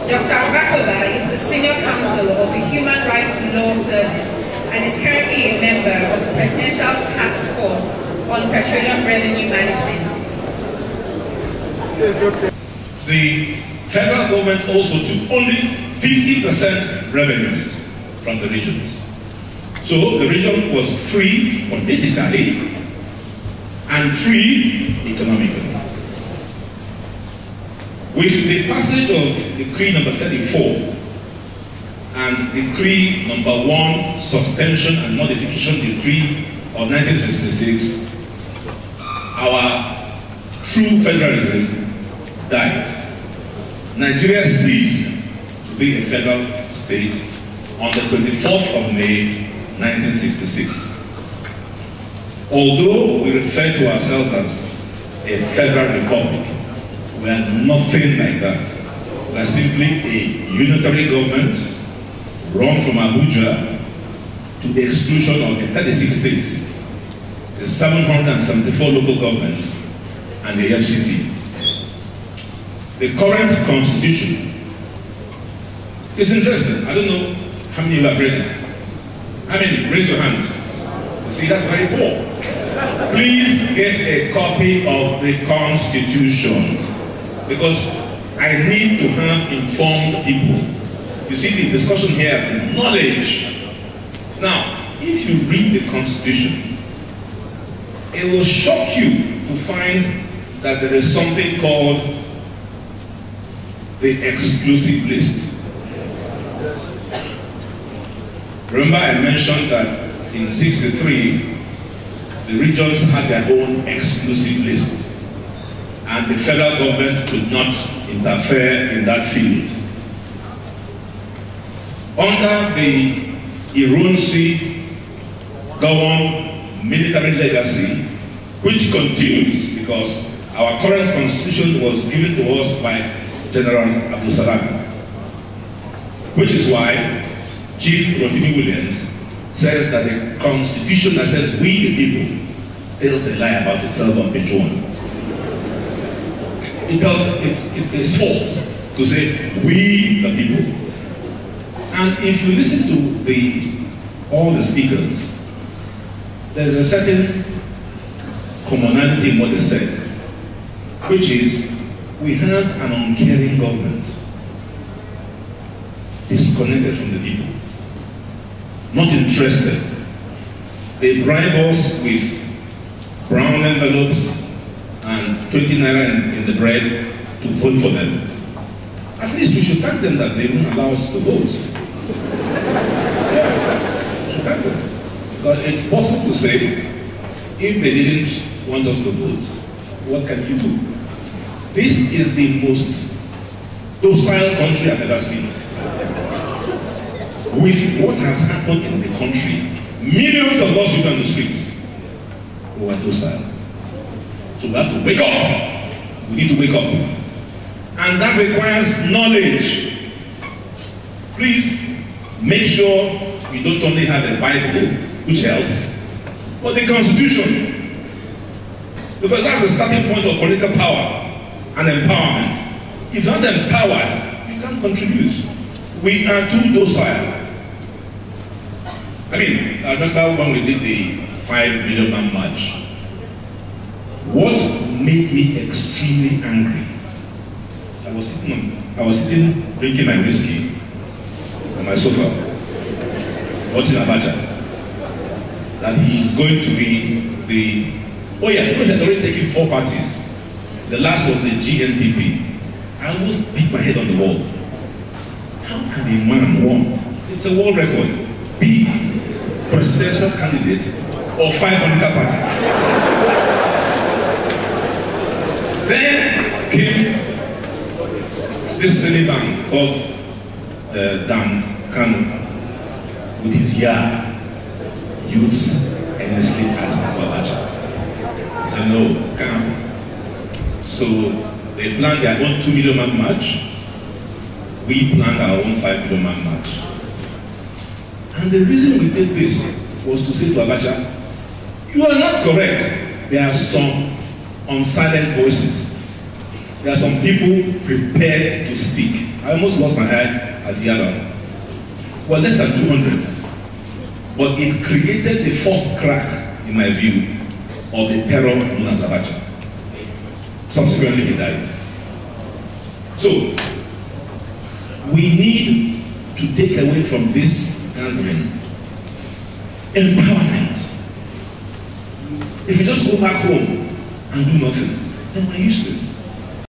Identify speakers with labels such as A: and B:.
A: Dr. Agbakoba is the Senior Counsel of the Human Rights Law Service and is currently a member of the Presidential Task Force on Petroleum Revenue Management.
B: The federal government also took only 50% revenues from the regions. So the region was free politically and free economically. With the passage of Decree number 34 and Decree number 1, Suspension and Modification Decree of 1966, our true federalism died. Nigeria ceased to be a federal state on the 24th of May, 1966. Although we refer to ourselves as a federal republic, we are nothing like that. We are simply a unitary government run from Abuja to the exclusion of the 36 states, the 774 local governments, and the FCT. The current constitution is interesting. I don't know how many of you have read it. How many? Raise your hand. You see, that's very poor. Please get a copy of the Constitution, because I need to have informed people. You see, the discussion here is knowledge. Now, if you read the Constitution, it will shock you to find that there is something called the exclusive list. Remember, I mentioned that in '63, the regions had their own exclusive list, and the federal government could not interfere in that field. Under the Irunsi Gowon military legacy, which continues because our current constitution was given to us by General Abdul Salam, which is why Chief Rotimi Williams says that the constitution that says we the people tells a lie about itself on page 1. It tells it's false to say we the people. And if you listen to all the speakers, there's a certain commonality in what they said, which is we have an uncaring government, disconnected from the people, not interested. They bribe us with brown envelopes and 20 naira in the bread to vote for them. At least we should thank them that they even allow us to vote. Yeah, we should thank them. Because it's possible to say, if they didn't want us to vote, what can you do? This is the most docile country I've ever seen. With what has happened in the country, millions of us on the streets who are docile. So we have to wake up. We need to wake up. And that requires knowledge. Please make sure we don't only have a Bible, which helps, but the Constitution. Because that's the starting point of political power and empowerment. If you're not empowered, you can't contribute. We are too docile. I remember when we did the 5 million man march. What made me extremely angry? I was sitting drinking my whiskey on my sofa, watching Abacha. That he is going to be the... Oh yeah, he had already taken 4 parties. The last was the GNPP. I almost beat my head on the wall. How can a man, one, it's a world record, be presidential candidate of 5 political parties? Then came this silly man called Dan Kanu with his youths endlessly asking for Abacha. He said, no, can't happen. So they planned their own 2 million man march. We planned our own 5 million man march. And the reason we did this was to say to Abacha, you are not correct. There are some unsilent voices. There are some people prepared to speak. I almost lost my head at Yaba. Well, less than 200. But it created the first crack, in my view, of the terror known as Abacha. Subsequently, he died. So, we need to take away from this gathering empowerment. If we just go back home and do nothing, then we're useless.